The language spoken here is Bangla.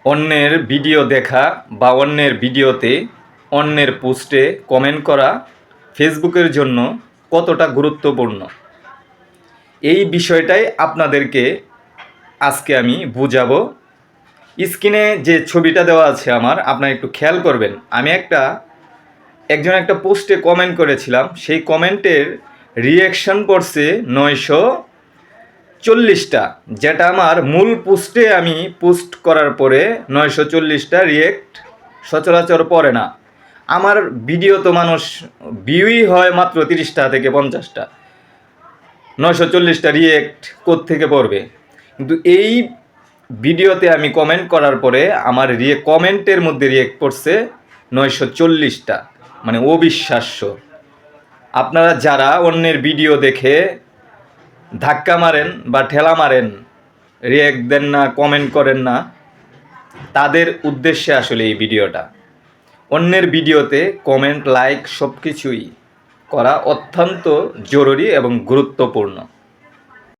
অন্যের ভিডিও দেখা বা অন্যের ভিডিওতে অন্যের পোস্টে কমেন্ট করা ফেসবুকের জন্য কতটা গুরুত্বপূর্ণ এই বিষয়টাই আপনাদেরকে আজকে আমি বুঝাবো। স্ক্রিনে যে ছবিটা দেওয়া আছে আমার, আপনারা একটু খেয়াল করবেন। আমি একজন একটা পোস্টে কমেন্ট করেছিলাম, সেই কমেন্টের রিয়াকশন পড়ছে 940টা, যেটা আমার মূল পোস্টে আমি পোস্ট করার পরে 940টা রিয়েক্ট সচরাচর পড়ে না। আমার ভিডিও তো মানুষ ভিউই হয় মাত্র 30টা থেকে 50টা, 940টা রিয়েক্ট কোত্থেকে পড়বে? কিন্তু এই ভিডিওতে আমি কমেন্ট করার পরে আমার কমেন্টের মধ্যে রিয়েক্ট পড়ছে 940টা, মানে অবিশ্বাস্য। আপনারা যারা অন্যের ভিডিও দেখে ধাক্কা মারেন বা ঠেলা মারেন, রিয়েক্ট দেন না, কমেন্ট করেন না, তাদের উদ্দেশ্যে আসলে এই ভিডিওটা। অন্যের ভিডিওতে কমেন্ট, লাইক সব কিছুই করা অত্যন্ত জরুরি এবং গুরুত্বপূর্ণ।